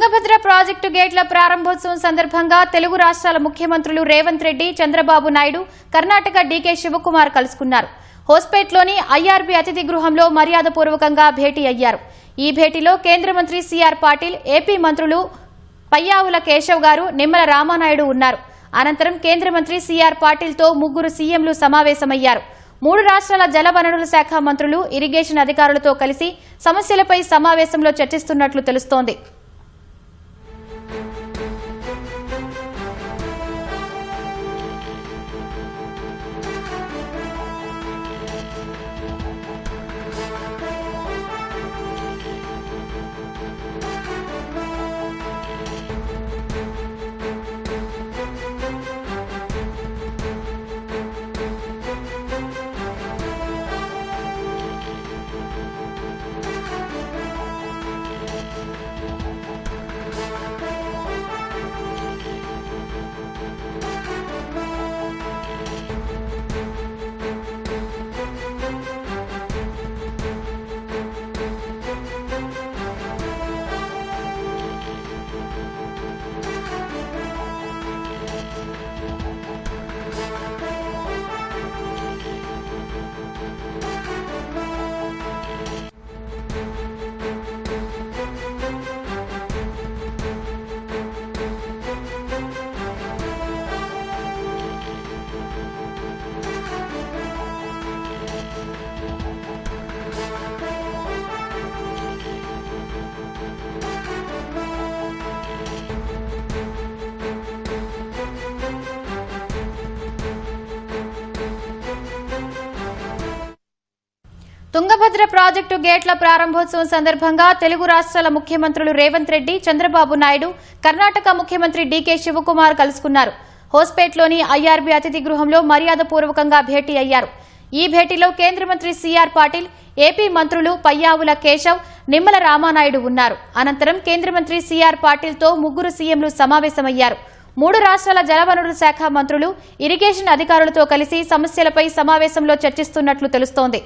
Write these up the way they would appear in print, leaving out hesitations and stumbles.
Tungabhadra project గేట్ల ప్రారంభోత్సవం సందర్భంగా తెలుగు రాష్ట్రాల ముఖ్యమంత్రులు రేవంత్ రెడ్డి, చంద్రబాబు నాయుడు, కర్ణాటక డీకే శివకుమార్ కలుసుకున్నారు. హోస్పేట్లోని ఐఆర్బీ అతిథి గృహంలో మర్యాదపూర్వకంగా భేటీ అయ్యారు. ఈ భేటీలో కేంద్ర మంత్రి సిఆర్ పాటిల్, ఏపీ మంత్రులు పయ్యావుల కేశవ్ గారు, నిమ్మల రామానాయుడు ఉన్నారు. అనంతరం కేంద్ర మంత్రి సిఆర్ పాటిల్తో ముగ్గురు సీఎంలు సమావేశమయ్యారు. 3 రాష్ట్రాల జలవనరుల శాఖ మంత్రులు, ఇరిగేషన్ అధికారులతో కలిసి సమస్యలపై సమావేశంలో చర్చిస్తున్నట్లు తెలుస్తోంది. తుంగభద్ర ప్రాజెక్టు గేట్ల ప్రారంభోత్సవం సందర్భంగా తెలుగు రాష్ట్రాల ముఖ్యమంత్రులు రేవంత్ రెడ్డి, చంద్రబాబు నాయుడు, కర్ణాటక ముఖ్యమంత్రి డీకే శివకుమార్ కలుసుకున్నారు. హోస్పేట్లోని ఐఆర్బీ అతిథి గృహంలో మర్యాదపూర్వకంగా భేటీ అయ్యారు. ఈ భేటీలో కేంద్ర మంత్రి సిఆర్ పాటిల్, ఏపీ మంత్రులు పయ్యావుల కేశవ్, నిమ్మల రామానాయుడు ఉన్నారు. అనంతరం కేంద్ర మంత్రి సిఆర్ పాటిల్తో ముగ్గురు సీఎంలు సమావేశమయ్యారు. 3 రాష్ట్రాల జలవనరుల శాఖ మంత్రులు, ఇరిగేషన్ అధికారులతో కలిసి సమస్యలపై సమావేశంలో చర్చిస్తున్నట్లు తెలుస్తోంది.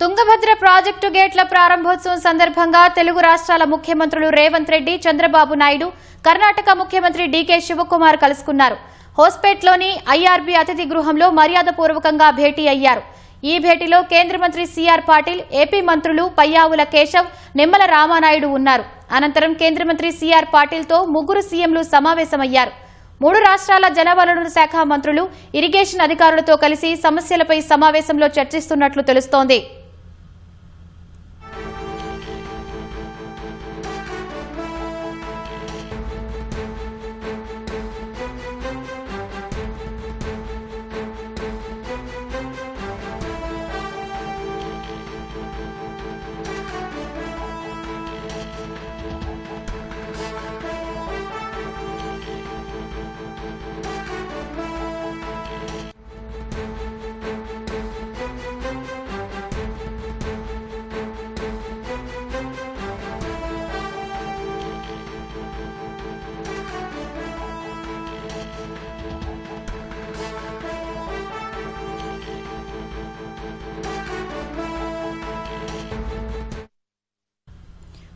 తుంగభద్ర ప్రాజెక్టు గేట్ల ప్రారంభోత్సవం సందర్భంగా తెలుగు రాష్ట్రాల ముఖ్యమంత్రులు రేవంత్ రెడ్డి, చంద్రబాబు నాయుడు, కర్ణాటక ముఖ్యమంత్రి డీకే శివకుమార్ కలుసుకున్నారు. హోస్పేట్లోని ఐఆర్బీ అతిథి గృహంలో మర్యాదపూర్వకంగా భేటీ అయ్యారు. ఈ భేటీలో కేంద్ర మంత్రి సిఆర్ పాటిల్, ఏపీ మంత్రులు పయ్యావుల కేశవ్, నిమ్మల రామానాయుడు ఉన్నారు. అనంతరం కేంద్ర మంత్రి సిఆర్ పాటిల్తో ముగ్గురు సీఎంలు సమావేశమయ్యారు. 3 రాష్ట్రాల జలవనరుల శాఖ మంత్రులు, ఇరిగేషన్ అధికారులతో కలిసి సమస్యలపై సమావేశంలో చర్చిస్తున్నట్లు తెలుస్తోంది.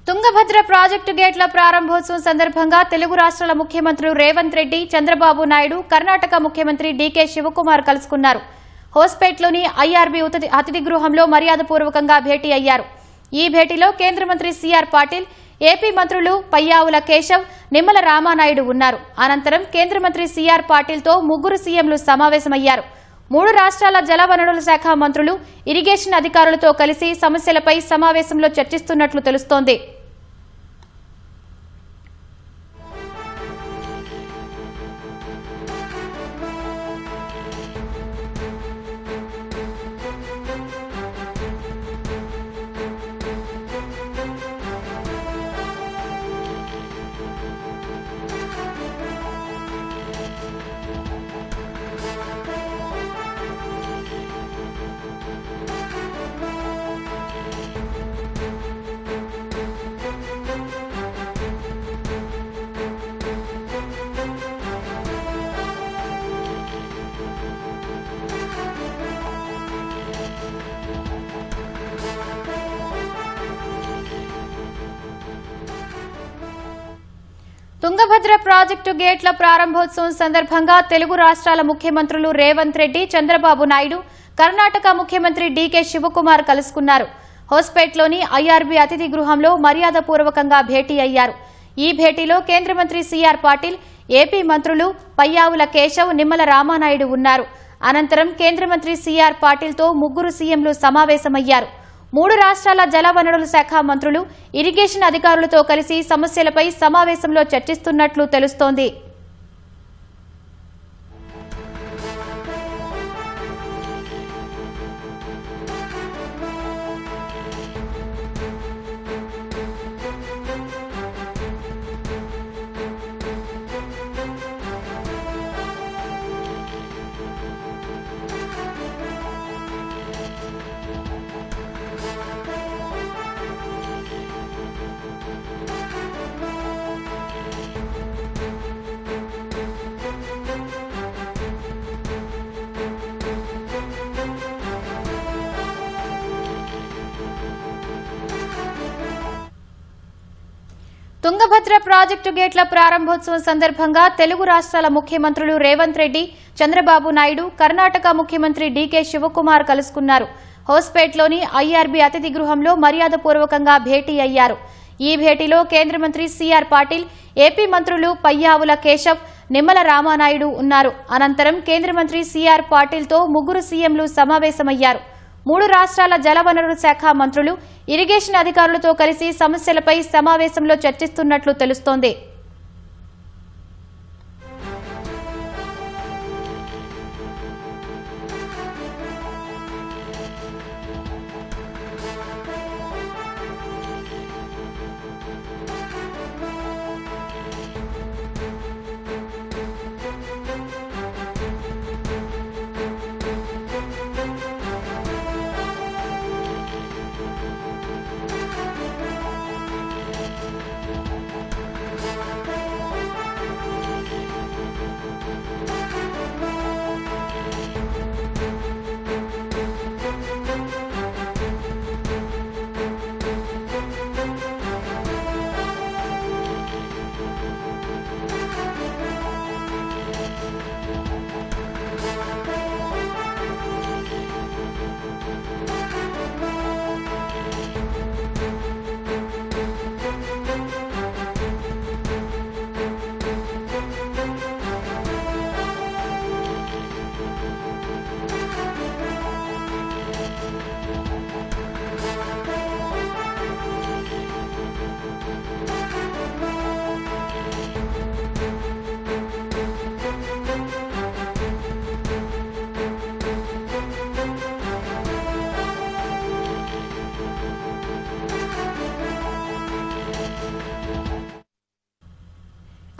తుంగభద్ర ప్రాజెక్టు గేట్ల ప్రారంభోత్సవం సందర్భంగా తెలుగు రాష్ట్రాల ముఖ్యమంత్రులు రేవంత్ రెడ్డి, చంద్రబాబు నాయుడు, కర్ణాటక ముఖ్యమంత్రి డీకే శివకుమార్ కలుసుకున్నారు. హోస్పేట్లోని ఐఆర్బీ అతిథి గృహంలో మర్యాదపూర్వకంగా భేటీ అయ్యారు. ఈ భేటీలో కేంద్ర మంత్రి సిఆర్ పాటిల్, ఏపీ మంత్రులు పయ్యావుల కేశవ్, నిమ్మల రామానాయుడు ఉన్నారు. అనంతరం కేంద్ర మంత్రి సిఆర్ పాటిల్తో ముగ్గురు సీఎంలు సమావేశమయ్యారు. 3 రాష్ట్రాల జలవనరుల శాఖ మంత్రులు, ఇరిగేషన్ అధికారులతో కలిసి సమస్యలపై సమావేశంలో చర్చిస్తున్నట్లు తెలుస్తోంది. తుంగభద్ర ప్రాజెక్టు గేట్ల ప్రారంభోత్సవం సందర్భంగా తెలుగు రాష్ట్రాల ముఖ్యమంత్రులు రేవంత్ రెడ్డి, చంద్రబాబు నాయుడు, కర్ణాటక ముఖ్యమంత్రి డీకే శివకుమార్ కలుసుకున్నారు. హోస్పేట్లోని ఐఆర్బీ అతిథి గృహంలో మర్యాదపూర్వకంగా భేటీ అయ్యారు. ఈ భేటీలో కేంద్ర మంత్రి సిఆర్ పాటిల్, ఏపీ మంత్రులు పయ్యావుల కేశవ్, నిమ్మల రామానాయుడు ఉన్నారు. అనంతరం కేంద్ర మంత్రి సిఆర్ పాటిల్తో ముగ్గురు సీఎంలు సమావేశమయ్యారు. 3 రాష్ట్రాల జలవనరుల శాఖ మంత్రులు, ఇరిగేషన్ అధికారులతో కలిసి సమస్యలపై సమావేశంలో చర్చిస్తున్నట్లు తెలుస్తోంది. తుంగభద్ర ప్రాజెక్టు గేట్ల ప్రారంభోత్సవం సందర్భంగా తెలుగు రాష్ట్రాల ముఖ్యమంత్రులు రేవంత్ రెడ్డి, చంద్రబాబు నాయుడు, కర్ణాటక ముఖ్యమంత్రి డీకే శివకుమార్ కలుసుకున్నారు. హోస్పేట్లోని ఐఆర్బీ అతిథి గృహంలో మర్యాదపూర్వకంగా భేటీ అయ్యారు. ఈ భేటీలో కేంద్ర మంత్రి సిఆర్ పాటిల్, ఏపీ మంత్రులు పయ్యావుల కేశవ్, నిమ్మల రామానాయుడు ఉన్నారు. అనంతరం కేంద్ర మంత్రి సిఆర్ పాటిల్తో ముగ్గురు సీఎంలు సమావేశమయ్యారు. 3 రాష్ట్రాల జలవనరుల శాఖ మంత్రులు, ఇరిగేషన్ అధికారులతో కలిసి సమస్యలపై సమావేశంలో చర్చిస్తున్నట్లు తెలుస్తోంది.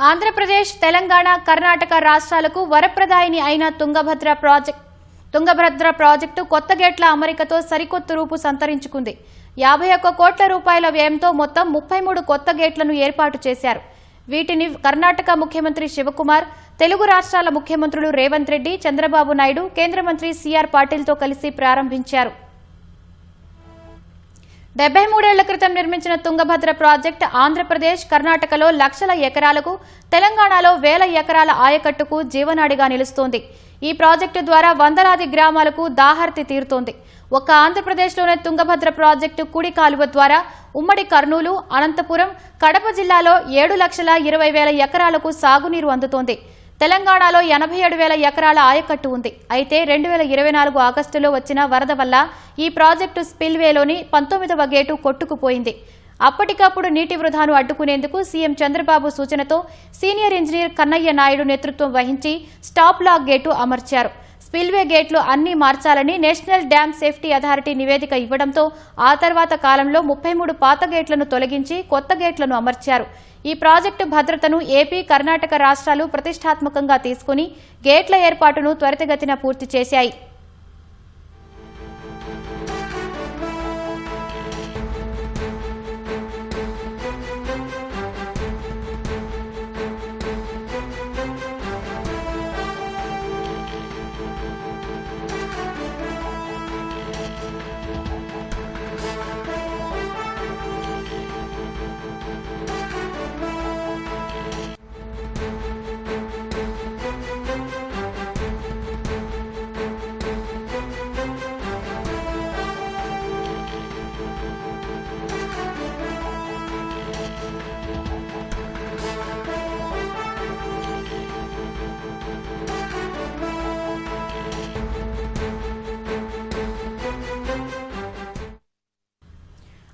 ఆంధ్రప్రదేశ్, తెలంగాణ, కర్ణాటక రాష్ట్రాలకు వరప్రదాయిని అయిన తుంగభద్ర ప్రాజెక్టు కొత్త గేట్ల అమరికతో సరికొత్త రూపు సంతరించుకుంది. 51 కోట్ల రూపాయల వ్యయంతో మొత్తం 33 కొత్త గేట్లను ఏర్పాటు చేశారు. వీటిని కర్ణాటక ముఖ్యమంత్రి శివకుమార్, తెలుగు రాష్ట్రాల ముఖ్యమంత్రులు రేవంత్ రెడ్డి, చంద్రబాబు నాయుడు, కేంద్ర మంత్రి సిఆర్ పాటిల్తో కలిసి ప్రారంభించారు. 73 ఏళ్ల క్రితం నిర్మించిన తుంగభద్ర ప్రాజెక్టు ఆంధ్రప్రదేశ్, కర్ణాటకలో లక్షల ఎకరాలకు, తెలంగాణలో వేల ఎకరాల ఆయకట్టుకు జీవనాడిగా నిలుస్తోంది. ఈ ప్రాజెక్టు ద్వారా వందలాది గ్రామాలకు దాహార్తి తీరుతోంది. ఒక్క ఆంధ్రప్రదేశ్లోనే తుంగభద్ర ప్రాజెక్టు కుడి కాలువ ద్వారా ఉమ్మడి కర్నూలు, అనంతపురం, కడప జిల్లాలో 7,20,000 ఎకరాలకు సాగునీరు అందుతోంది. తెలంగాణలో 87,000 ఎకరాల ఆయకట్టు ఉంది. అయితే 2024 ఆగస్టులో వచ్చిన వరద వల్ల ఈ ప్రాజెక్టు స్పిల్వేలోని 19వ గేటు కొట్టుకుపోయింది. అప్పటికప్పుడు నీటి వృధాను అడ్డుకునేందుకు సీఎం చంద్రబాబు సూచనతో సీనియర్ ఇంజనీర్ కన్నయ్య నాయుడు నేతృత్వం వహించి స్టాప్ లాక్ గేటు అమర్చారు. స్పిల్వే గేట్లు అన్ని మార్చాలని నేషనల్ డ్యామ్ సేఫ్టీ అథారిటీ నివేదిక ఇవ్వడంతో ఆ తర్వాత కాలంలో 33 పాత గేట్లను తొలగించి కొత్త గేట్లను అమర్చారు. ఈ ప్రాజెక్టు భద్రతను ఏపీ, కర్ణాటక రాష్ట్రాలు ప్రతిష్టాత్మకంగా తీసుకుని గేట్ల ఏర్పాటును త్వరితగతిన పూర్తి చేశాయి.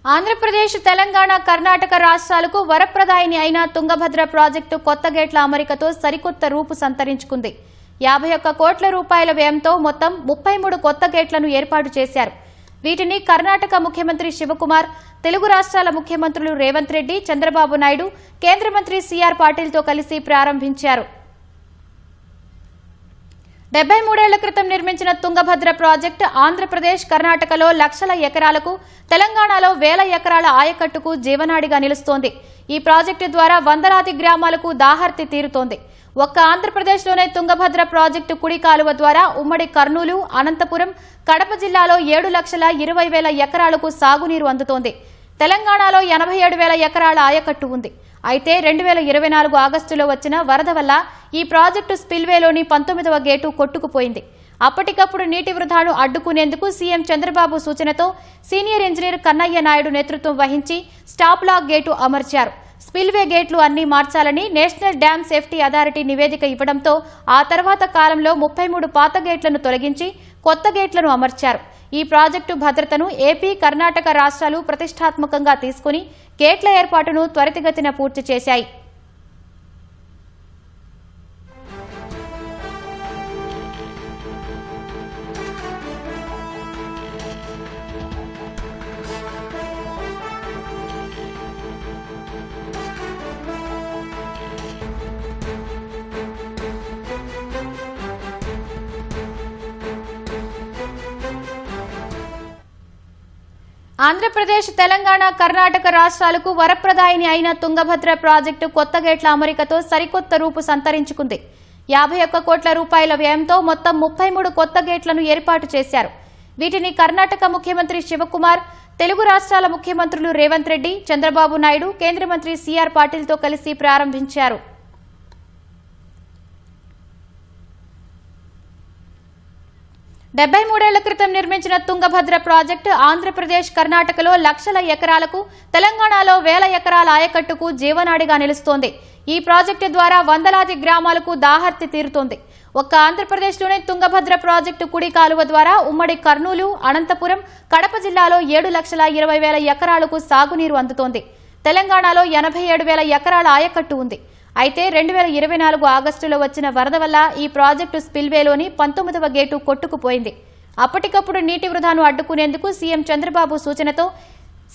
ఆంధ్రప్రదేశ్, తెలంగాణ, కర్ణాటక రాష్ట్రాలకు వరప్రదాయిని అయిన తుంగభద్ర ప్రాజెక్టు కొత్త గేట్ల అమరికతో సరికొత్త రూపు సంతరించుకుంది. 51 కోట్ల రూపాయల వ్యయంతో మొత్తం 33 కొత్త గేట్లను ఏర్పాటు చేశారు. వీటిని కర్ణాటక ముఖ్యమంత్రి శివకుమార్, తెలుగు రాష్ట్రాల ముఖ్యమంత్రులు రేవంత్ రెడ్డి, చంద్రబాబు నాయుడు, కేంద్ర మంత్రి సిఆర్ పాటిల్తో కలిసి ప్రారంభించారు. 73 ఏళ్ల క్రితం నిర్మించిన తుంగభద్ర ప్రాజెక్టు ఆంధ్రప్రదేశ్, కర్ణాటకలో లక్షల ఎకరాలకు, తెలంగాణలో వేల ఎకరాల ఆయకట్టుకు జీవనాడిగా నిలుస్తోంది. ఈ ప్రాజెక్టు ద్వారా వందలాది గ్రామాలకు దాహార్తి తీరుతోంది. ఒక్క ఆంధ్రప్రదేశ్లోనే తుంగభద్ర ప్రాజెక్టు కుడి కాలువ ద్వారా ఉమ్మడి కర్నూలు, అనంతపురం, కడప జిల్లాలో 7,20,000 ఎకరాలకు సాగునీరు అందుతోంది. తెలంగాణలో 87,000 ఎకరాల ఆయకట్టు ఉంది. అయితే 2024 ఆగస్టులో వచ్చిన వరద వల్ల ఈ ప్రాజెక్టు స్పిల్వేలోని 19వ గేటు కొట్టుకుపోయింది. అప్పటికప్పుడు నీటి వృధాను అడ్డుకునేందుకు సీఎం చంద్రబాబు సూచనతో సీనియర్ ఇంజనీర్ కన్నయ్య నాయుడు నేతృత్వం వహించి స్టాప్ లాక్ గేటు అమర్చారు. స్పిల్వే గేట్లు అన్ని మార్చాలని నేషనల్ డ్యామ్ సేఫ్టీ అథారిటీ నివేదిక ఇవ్వడంతో ఆ తర్వాత కాలంలో 33 పాత గేట్లను తొలగించి కొత్త గేట్లను అమర్చారు. ఈ ప్రాజెక్టు భద్రతను ఏపీ, కర్ణాటక రాష్ట్రాలు ప్రతిష్టాత్మకంగా తీసుకుని గేట్ల ఏర్పాటును త్వరితగతిన పూర్తి చేశాయి. ఆంధ్రప్రదేశ్, తెలంగాణ, కర్ణాటక రాష్ట్రాలకు వరప్రదాయిని అయిన తుంగభద్ర ప్రాజెక్టు కొత్త గేట్ల అమరికతో సరికొత్త రూపు సంతరించుకుంది. 51 కోట్ల రూపాయల వ్యయంతో మొత్తం 33 కొత్త గేట్లను ఏర్పాటు చేశారు. వీటిని కర్ణాటక ముఖ్యమంత్రి శివకుమార్, తెలుగు రాష్ట్రాల ముఖ్యమంత్రులు రేవంత్ రెడ్డి, చంద్రబాబు నాయుడు, కేంద్ర మంత్రి సిఆర్ పాటిల్తో కలిసి ప్రారంభించారు. 73 ఏళ్ల క్రితం నిర్మించిన తుంగభద్ర ప్రాజెక్టు ఆంధ్రప్రదేశ్, కర్ణాటకలో లక్షల ఎకరాలకు, తెలంగాణలో వేల ఎకరాల ఆయకట్టుకు జీవనాడిగా నిలుస్తోంది. ఈ ప్రాజెక్టు ద్వారా వందలాది గ్రామాలకు దాహార్తి తీరుతోంది. ఒక్క ఆంధ్రప్రదేశ్లోనే తుంగభద్ర ప్రాజెక్టు కుడి కాలువ ద్వారా ఉమ్మడి కర్నూలు, అనంతపురం, కడప జిల్లాలో 7,20,000 ఎకరాలకు సాగునీరు అందుతోంది. తెలంగాణలో 87,000 ఎకరాల ఆయకట్టు ఉంది. అయితే 2024 ఆగస్టులో వచ్చిన వరద వల్ల ఈ ప్రాజెక్టు స్పిల్వేలోని 19వ గేటు కొట్టుకుపోయింది. అప్పటికప్పుడు నీటి వృధాను అడ్డుకునేందుకు సీఎం చంద్రబాబు సూచనతో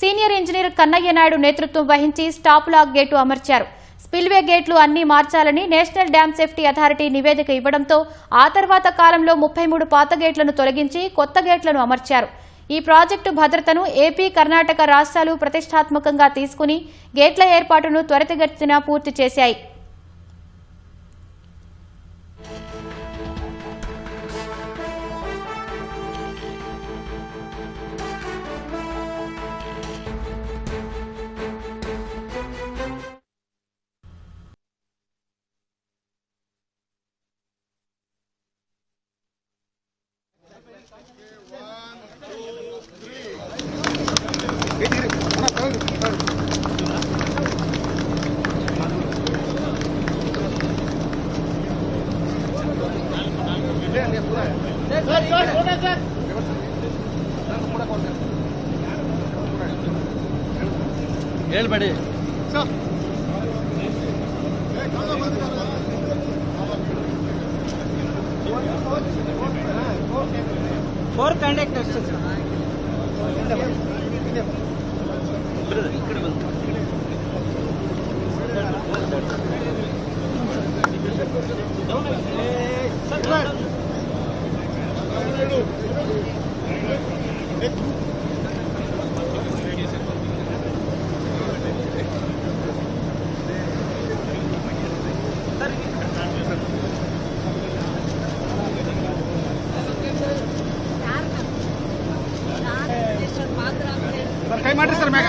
సీనియర్ ఇంజనీర్ కన్నయ్య నాయుడు నేతృత్వం వహించి స్టాప్ లాక్ గేటు అమర్చారు. స్పిల్వే గేట్లు అన్ని మార్చాలని నేషనల్ డ్యామ్ సేఫ్టీ అథారిటీ నివేదిక ఇవ్వడంతో ఆ తర్వాత కాలంలో 33 పాత గేట్లను తొలగించి కొత్త గేట్లను అమర్చారు. ఈ ప్రాజెక్టు భద్రతను ఏపీ, కర్ణాటక రాష్ట్రాలు ప్రతిష్టాత్మకంగా తీసుకుని గేట్ల ఏర్పాటును త్వరితగతిన పూర్తి చేశాయి. ಹೇಳ್ಬೇಡಿ ಫೋರ್ ಕಾಂಟ್ಯಾಕ್ಟ್ ಅಷ್ಟೇ ಈ ಕಡೆ ಬಂದು ಕೈ ಮಾಡ್ರಿ ಸರ್ ಮ್ಯಾಗ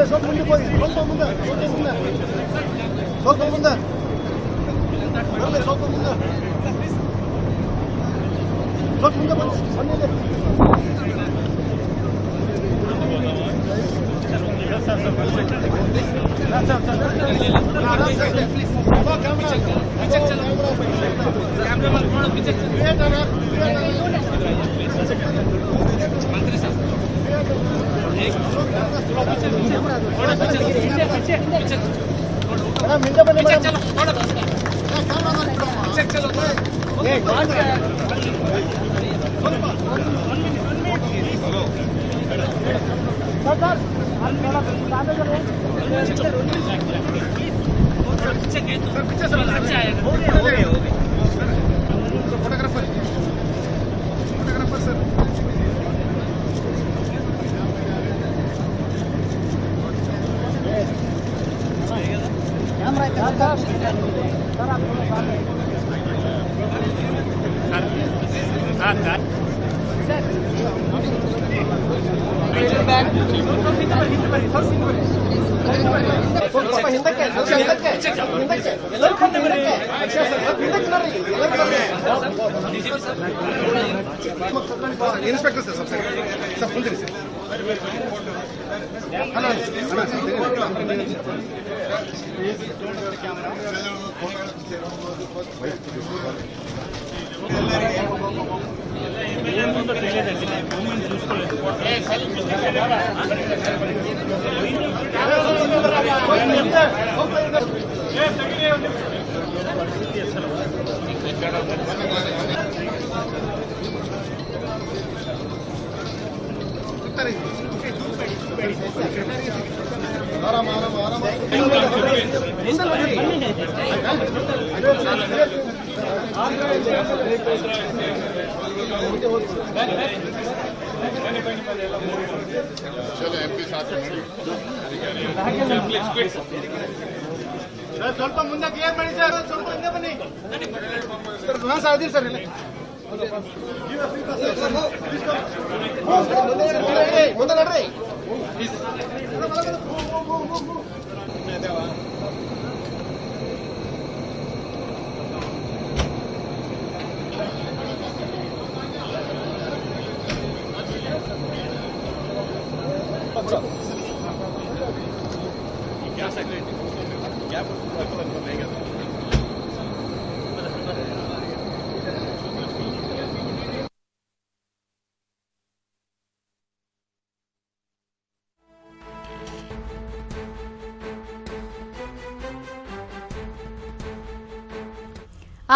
ಸ್ವಲ್ಪ ಮುಂದೆ ಹೋಗಿ ಸ್ವಲ್ಪ ಮುಂದೆ ಸ್ವಲ್ಪ ಮುಂದೆ ಸ್ವಲ್ಪ ಮುಂದೆ ಸ್ವಲ್ಪ ಮುಂದೆ ಬಂದಿದೆ फोटोग्राफर सर इंस्पेक्टर सर सबसे सब खुल सर आराम आराम आराम चलो एमपी साथ ಸ್ವಲ್ಪ ಮುಂದೆ ಕ್ಲಿಯರ್ ಮಾಡಿ ಸರ್ ಸ್ವಲ್ಪ ಹಿಂದೆ ಬನ್ನಿ ಸರ್ ಗುಣಾಸ್ ಆದಿಲ್ ಸರ್ ಇಲ್ಲಿ ಮುಂದೆ ನಡ್ರಿ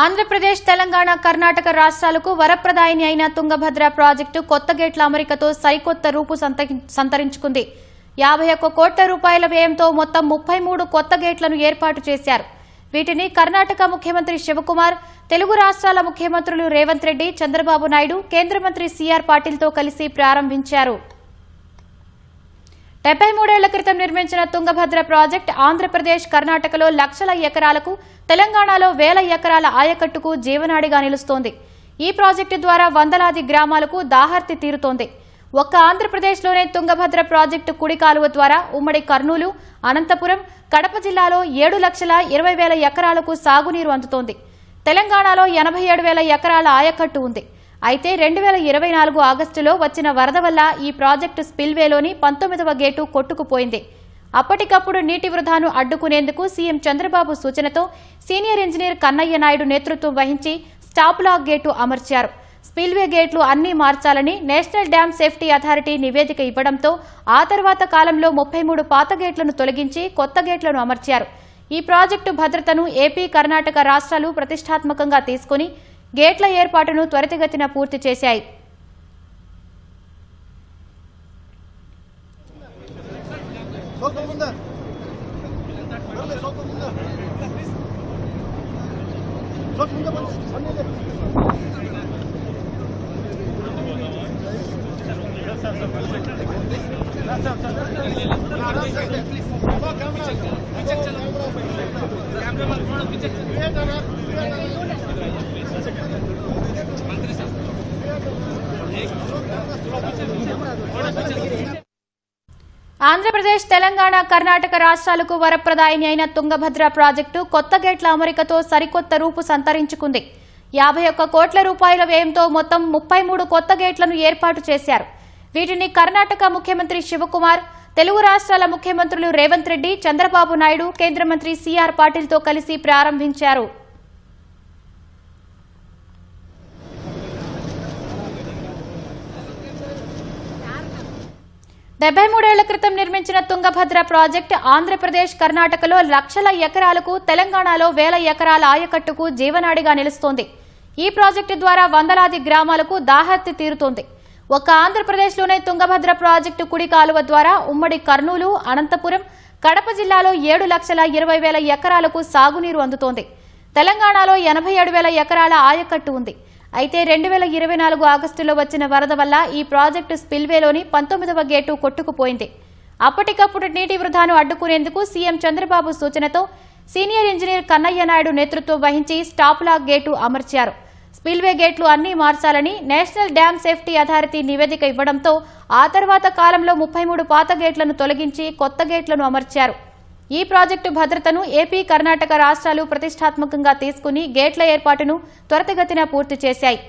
ఆంధ్రప్రదేశ్ తెలంగాణ కర్ణాటక రాష్ట్రాలకు వరప్రదాయిని అయిన తుంగభద్ర ప్రాజెక్టు కొత్త గేట్ల అమరికతో సరికొత్త రూపు సంతరించుకుంది. 51 కోట్ల రూపాయల వ్యయంతో మొత్తం 33 కొత్త గేట్లను ఏర్పాటు చేశారు. వీటిని కర్ణాటక ముఖ్యమంత్రి శివకుమార్, తెలుగు రాష్ట్రాల ముఖ్యమంత్రులు రేవంత్ రెడ్డి, చంద్రబాబు నాయుడు, కేంద్ర మంత్రి సిఆర్ పాటిల్తో కలిసి ప్రారంభించారు. 73 ఏళ్ల క్రితం నిర్మించిన తుంగభద్ర ప్రాజెక్టు ఆంధ్రప్రదేశ్, కర్ణాటకలో లక్షల ఎకరాలకు, తెలంగాణలో వేల ఎకరాల ఆయకట్టుకు జీవనాడిగా నిలుస్తోంది. ఈ ప్రాజెక్టు ద్వారా వందలాది గ్రామాలకు దాహార్తి తీరుతోంది. ఒక్క ఆంధ్రప్రదేశ్లోనే తుంగభద్ర ప్రాజెక్టు కుడి కాలువ ద్వారా ఉమ్మడి కర్నూలు, అనంతపురం, కడప జిల్లాలో 7,20,000 ఎకరాలకు సాగునీరు అందుతోంది. తెలంగాణలో 87,000 ఎకరాల ఆయకట్టు ఉంది. అయితే 2024 ఆగస్టులో వచ్చిన వరద వల్ల ఈ ప్రాజెక్టు స్పిల్వేలోని 19వ గేటు కొట్టుకుపోయింది. అప్పటికప్పుడు నీటి వృధాను అడ్డుకునేందుకు సీఎం చంద్రబాబు సూచనతో సీనియర్ ఇంజనీర్ కన్నయ్య నాయుడు నేతృత్వం వహించి స్టాప్ లాక్ గేటు అమర్చారు. స్పిల్వే గేట్లు అన్నీ మార్చాలని నేషనల్ డ్యామ్ సేఫ్టీ అథారిటీ నివేదిక ఇవ్వడంతో ఆ తర్వాత కాలంలో 33 పాత గేట్లను తొలగించి కొత్త గేట్లను అమర్చారు. ఈ ప్రాజెక్టు భద్రతను ఏపీ, కర్ణాటక రాష్ట్రాలు ప్రతిష్టాత్మకంగా తీసుకుని గేట్ల ఏర్పాటును త్వరితగతిన పూర్తి చేశాయి. ఆంధ్రప్రదేశ్, తెలంగాణ, కర్ణాటక రాష్ట్రాలకు వరప్రదాయిని అయిన తుంగభద్ర ప్రాజెక్టు కొత్త గేట్ల అమరికతో సరికొత్త రూపు సంతరించుకుంది. 51 కోట్ల రూపాయల వ్యయంతో మొత్తం 33 కొత్త గేట్లను ఏర్పాటు చేశారు. వీటిని కర్ణాటక ముఖ్యమంత్రి శివకుమార్, తెలుగు రాష్ట్రాల ముఖ్యమంత్రులు రేవంత్ రెడ్డి, చంద్రబాబు నాయుడు, కేంద్ర మంత్రి సిఆర్ పాటిల్తో కలిసి ప్రారంభించారు. 73 ఏళ్ల క్రితం నిర్మించిన తుంగభద్ర ప్రాజెక్టు ఆంధ్రప్రదేశ్, కర్ణాటకలో లక్షల ఎకరాలకు, తెలంగాణలో వేల ఎకరాల ఆయకట్టుకు జీవనాడిగా నిలుస్తోంది. ఈ ప్రాజెక్టు ద్వారా వందలాది గ్రామాలకు దాహార్తి తీరుతోంది. ఒక్క ఆంధ్రప్రదేశ్లోనే తుంగభద్ర ప్రాజెక్టు కుడి కాలువ ద్వారా ఉమ్మడి కర్నూలు, అనంతపురం, కడప జిల్లాలో 7,20,000 ఎకరాలకు సాగునీరు అందుతోంది. తెలంగాణలో 87,000 ఎకరాల ఆయకట్టు ఉంది. అయితే 2024 ఆగస్టులో వచ్చిన వరద వల్ల ఈ ప్రాజెక్టు స్పిల్వేలోని 19వ గేటు కొట్టుకుపోయింది. అప్పటికప్పుడు నీటి వృధాను అడ్డుకునేందుకు సీఎం చంద్రబాబు సూచనతో సీనియర్ ఇంజనీర్ కన్నయ్య నాయుడు నేతృత్వం వహించి స్టాప్ లాక్ గేటు అమర్చారు. స్పిల్వే గేట్లు అన్నీ మార్చాలని నేషనల్ డ్యామ్ సేఫ్టీ అథారిటీ నివేదిక ఇవ్వడంతో ఆ తర్వాత కాలంలో 33 పాత గేట్లను తొలగించి కొత్త గేట్లను అమర్చారు. ఈ ప్రాజెక్టు భద్రతను ఏపీ, కర్ణాటక రాష్ట్రాలు ప్రతిష్టాత్మకంగా తీసుకుని గేట్ల ఏర్పాటును త్వరితగతిన పూర్తి చేశాయి.